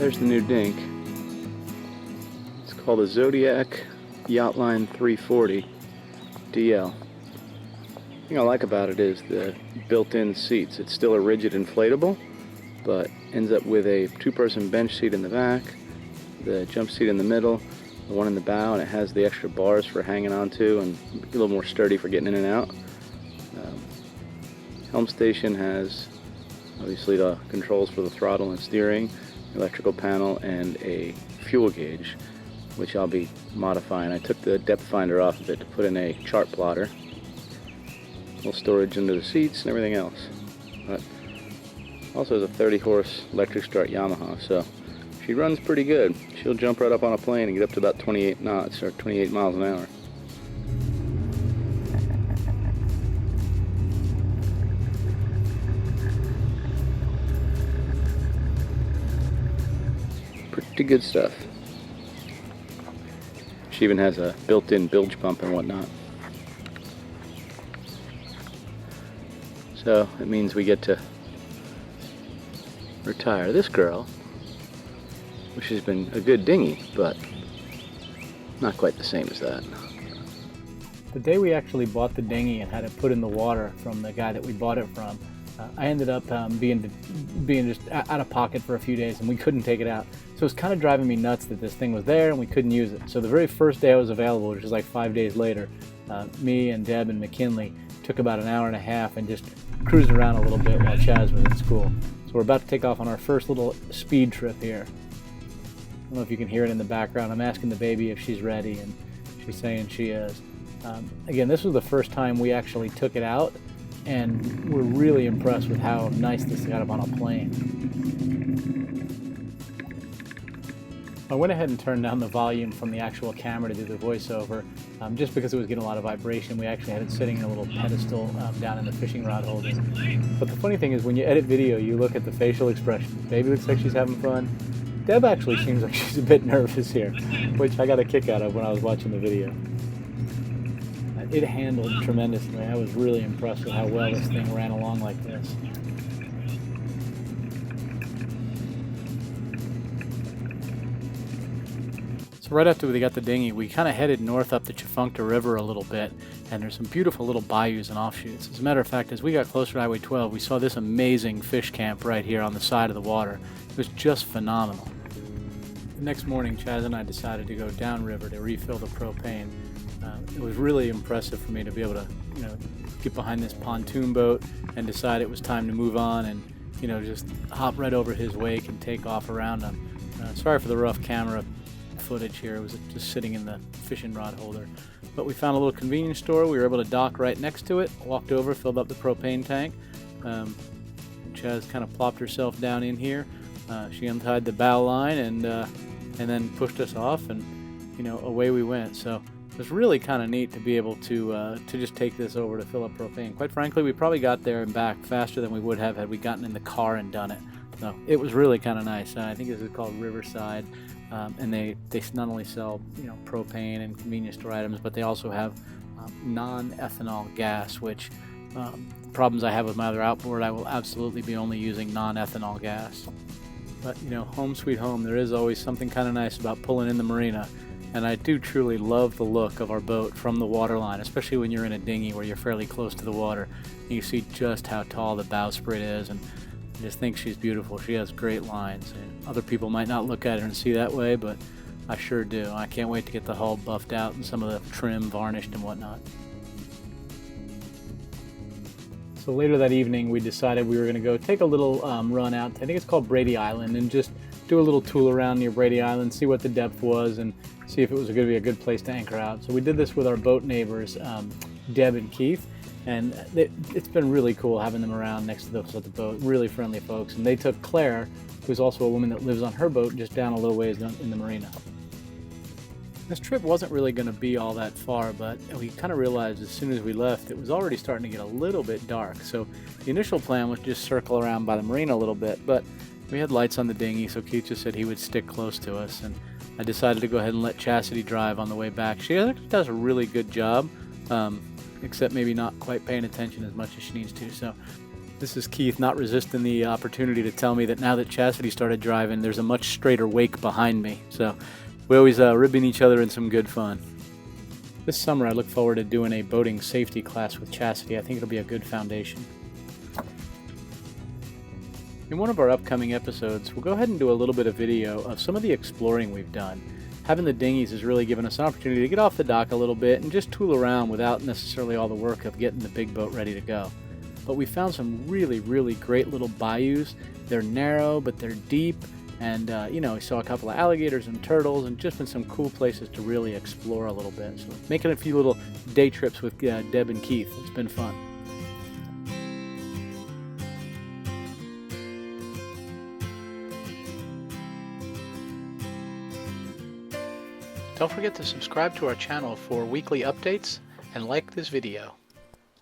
There's the new Dink. It's called a Zodiac Yachtline 340 DL. The thing I like about it is the built-in seats. It's still a rigid inflatable, but ends up with a two-person bench seat in the back, the jump seat in the middle, the one in the bow, and it has the extra bars for hanging onto and a little more sturdy for getting in and out. Helm station has obviously the controls for the throttle and steering, electrical panel, and a fuel gauge, which I'll be modifying. I took the depth finder off of it to put in a chart plotter. A little storage under the seats and everything else. But also has a 30 horse electric start Yamaha, so she runs pretty good. She'll jump right up on a plane and get up to about 28 knots or 28 miles an hour. Pretty good stuff. She even has a built-in bilge pump and whatnot. So it means we get to retire this girl, which has been a good dinghy, but not quite the same as that. The day we actually bought the dinghy and had it put in the water from the guy that we bought it from, I ended up being just out of pocket for a few days, and we couldn't take it out. So it was kind of driving me nuts that this thing was there and we couldn't use it. So the very first day I was available, which was like 5 days later, me and Deb and McKinley took about an hour and a half and just cruised around a little bit while Chaz was in school. So we're about to take off on our first little speed trip here. I don't know if you can hear it in the background. I'm asking the baby if she's ready, and she's saying she is. Again, this was the first time we actually took it out, and we're really impressed with how nice this got up on a plane. I went ahead and turned down the volume from the actual camera to do the voiceover, just because it was getting a lot of vibration. We actually had it sitting in a little pedestal down in the fishing rod holder. But the funny thing is, when you edit video, you look at the facial expression. Baby looks like she's having fun. Deb actually seems like she's a bit nervous here, which I got a kick out of when I was watching the video. It handled tremendously. I was really impressed with how well this thing ran along like this. So right after we got the dinghy, we kind of headed north up the Tchefuncte River a little bit, and there's some beautiful little bayous and offshoots. As a matter of fact, as we got closer to Highway 12, we saw this amazing fish camp right here on the side of the water. It was just phenomenal. The next morning, Chaz and I decided to go downriver to refill the propane. It was really impressive for me to be able to, get behind this pontoon boat and decide it was time to move on and, just hop right over his wake and take off around him. Sorry for the rough camera footage here. It was just sitting in the fishing rod holder. But we found a little convenience store. We were able to dock right next to it, walked over, filled up the propane tank. Chaz kind of plopped herself down in here. She untied the bow line and then pushed us off, and away we went. So it was really kind of neat to be able to just take this over to fill up propane. Quite frankly, we probably got there and back faster than we would have had we gotten in the car and done it. So it was really kind of nice. I think this is called Riverside, and they not only sell propane and convenience store items, but they also have non-ethanol gas, which problems I have with my other outboard, I will absolutely be only using non-ethanol gas. But home sweet home, there is always something kind of nice about pulling in the marina. And I do truly love the look of our boat from the waterline, especially when you're in a dinghy where you're fairly close to the water. You see just how tall the bowsprit is, and I just think she's beautiful. She has great lines. And other people might not look at her and see that way, but I sure do. I can't wait to get the hull buffed out and some of the trim varnished and whatnot. So later that evening, we decided we were going to go take a little run out. I think it's called Brady Island, and just do a little tool around near Brady Island, see what the depth was, and see if it was going to be a good place to anchor out. So we did this with our boat neighbors, Deb and Keith, and it's been really cool having them around next to us at the boat. Really friendly folks. And they took Claire, who's also a woman that lives on her boat, just down a little ways in the marina. This trip wasn't really going to be all that far, but we kind of realized as soon as we left it was already starting to get a little bit dark. So the initial plan was just circle around by the marina a little bit, but we had lights on the dinghy, so Keith just said he would stick close to us, and I decided to go ahead and let Chastity drive on the way back. She actually does a really good job, except maybe not quite paying attention as much as she needs to. So This is Keith, not resisting the opportunity to tell me that now that Chastity started driving, there's a much straighter wake behind me. So we always ribbing each other in some good fun. This summer I look forward to doing a boating safety class with Chastity. I think it'll be a good foundation. In one of our upcoming episodes, we'll go ahead and do a little bit of video of some of the exploring we've done. Having the dinghies has really given us an opportunity to get off the dock a little bit and just tool around without necessarily all the work of getting the big boat ready to go. But we found some really great little bayous. They're narrow, but they're deep. And, we saw a couple of alligators and turtles and just been some cool places to really explore a little bit. So making a few little day trips with Deb and Keith. It's been fun. Don't forget to subscribe to our channel for weekly updates and like this video.